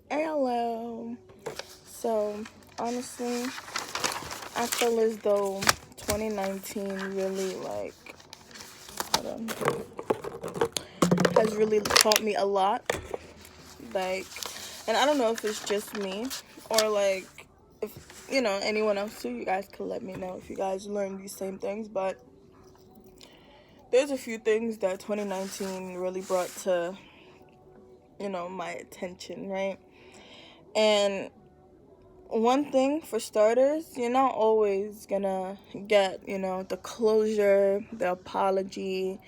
Hello. So, honestly, I feel as though 2019 really, hold on, has really taught me a lot. Like, and I don't know if it's just me or, if, anyone else too. You guys could let me know if you guys learned these same things. But there's a few things that 2019 really brought to, my attention, right? And one thing for starters, you're not always gonna get, the closure, the apology,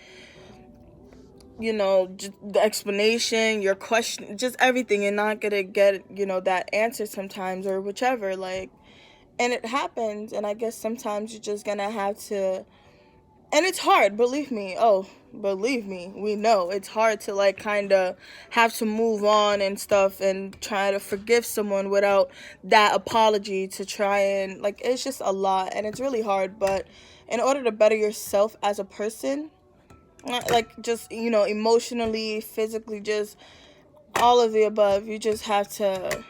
just the explanation, your question, just everything. You're not gonna get, that answer sometimes or whichever. And it happens. And I guess sometimes you're just gonna have to, and it's hard, believe me. Oh, believe me, we know it's hard to kind of have to move on and stuff and try to forgive someone without that apology to try and it's just a lot and it's really hard. But in order to better yourself as a person, just emotionally, physically, just all of the above, you just have to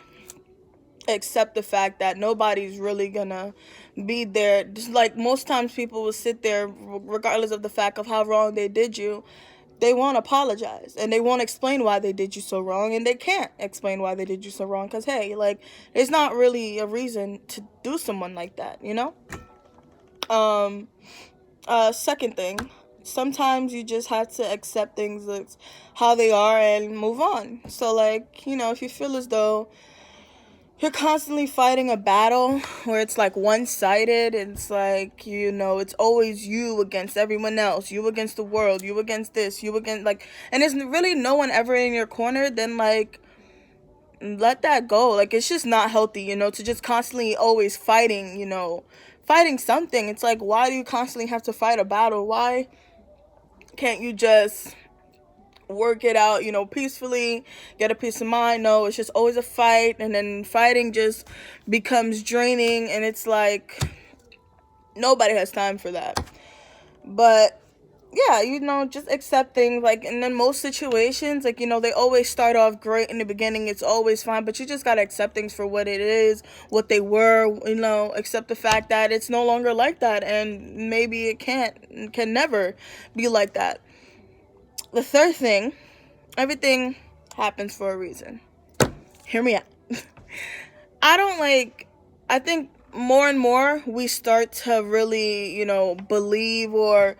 accept the fact that nobody's really gonna be there. Just like most times people will sit there regardless of the fact of how wrong they did you. They won't apologize and they won't explain why they did you so wrong, and they can't explain why they did you so wrong because hey, there's not really a reason to do someone like that, um second thing, sometimes you just have to accept things how they are and move on. So if you feel as though you're constantly fighting a battle where it's one-sided, it's it's always you against everyone else, you against the world, you against this, you against and there's really no one ever in your corner, then let that go. It's just not healthy, to just constantly always fighting, fighting something. It's why do you constantly have to fight a battle? Why can't you just work it out, peacefully, get a peace of mind? No, it's just always a fight, and then fighting just becomes draining, and it's nobody has time for that. But yeah, just accept things, and then most situations, they always start off great in the beginning, it's always fine, but you just gotta accept things for what it is, what they were, accept the fact that it's no longer like that, and maybe it can never be like that. The third thing, everything happens for a reason. Hear me out. I don't I think more and more we start to really, believe or,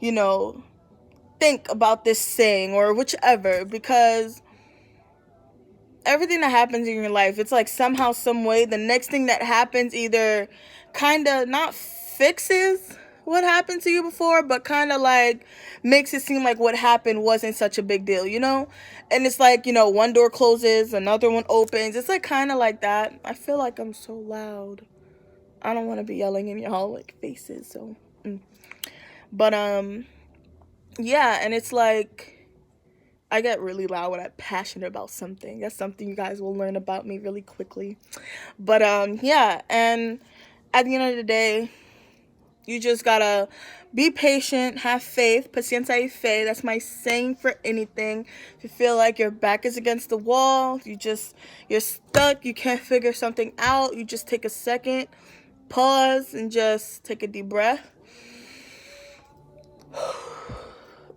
you know, think about this saying or whichever, because everything that happens in your life, it's somehow, some way, the next thing that happens either kind of not fixes what happened to you before, but kind of makes it seem like what happened wasn't such a big deal, And it's one door closes, another one opens. It's kind of like that. I feel like I'm so loud. I don't want to be yelling in your all faces, so. But yeah, and it's I get really loud when I'm passionate about something. That's something you guys will learn about me really quickly. But yeah, and at the end of the day, you just gotta be patient, have faith, paciencia y fe. That's my saying for anything. If you feel like your back is against the wall, you're stuck, you can't figure something out, you just take a second, pause, and just take a deep breath.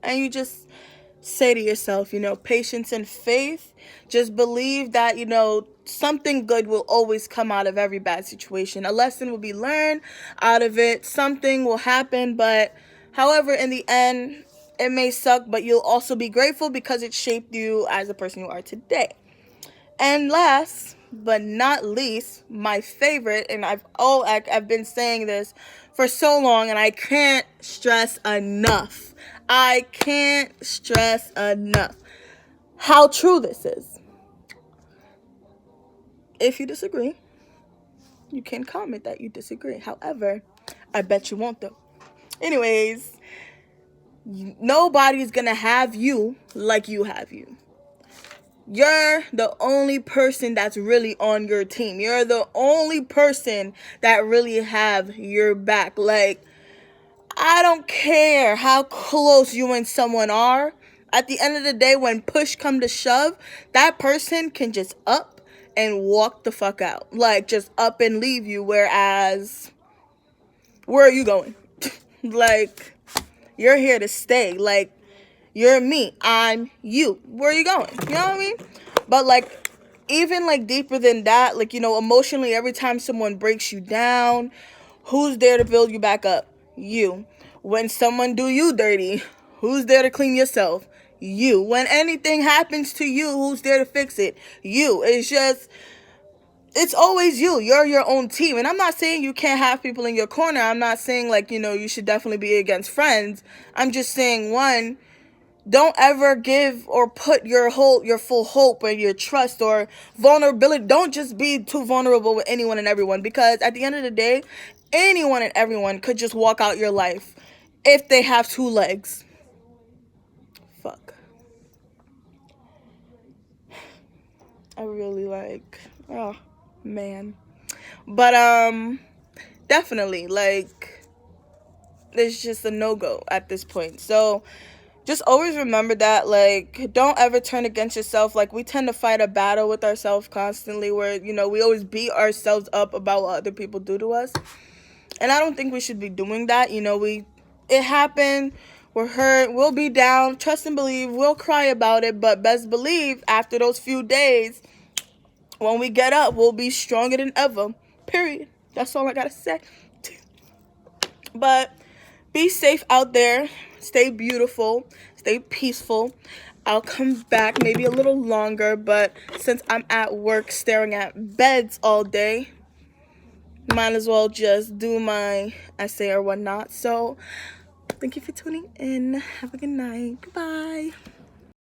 And you just say to yourself, patience and faith. Just believe that, something good will always come out of every bad situation. A lesson will be learned out of it. Something will happen, but however, in the end, it may suck, but you'll also be grateful because it shaped you as the person you are today. And last but not least, my favorite, and I've been saying this for so long, and I can't stress enough. I can't stress enough how true this is. If you disagree, you can comment that you disagree. However, I bet you won't though. Anyways, nobody's gonna have you like you have you. You're the only person that's really on your team. You're the only person that really have your back. I don't care how close you and someone are. At the end of the day, when push come to shove, that person can just up and walk the fuck out. Like, just up and leave you. Whereas, where are you going? Like, you're here to stay. Like, you're me. I'm you. Where are you going? You know what I mean? But, like, even, like, deeper than that, like, you know, emotionally, every time someone breaks you down, who's there to build you back up? You. When someone do you dirty, who's there to clean yourself? You. When anything happens to you, who's there to fix it? You. It's always you. You're your own team. And I'm not saying you can't have people in your corner. I'm not saying, like, you know, you should definitely be against friends. I'm just saying, one, don't ever give or put your full hope and your trust or vulnerability. Don't just be too vulnerable with anyone and everyone, because at the end of the day, anyone and everyone could just walk out your life if they have two legs. Fuck. I really like, oh man. But definitely, like, it's just a no-go at this point. So just always remember that, like, don't ever turn against yourself. Like, we tend to fight a battle with ourselves constantly where, you know, we always beat ourselves up about what other people do to us. And I don't think we should be doing that. You know, it happened. We're hurt. We'll be down. Trust and believe. We'll cry about it. But best believe, after those few days, when we get up, we'll be stronger than ever. Period. That's all I gotta say. But be safe out there. Stay beautiful. Stay peaceful. I'll come back maybe a little longer, but since I'm at work staring at beds all day, might as well just do my essay or whatnot. So thank you for tuning in. Have a good night. Goodbye.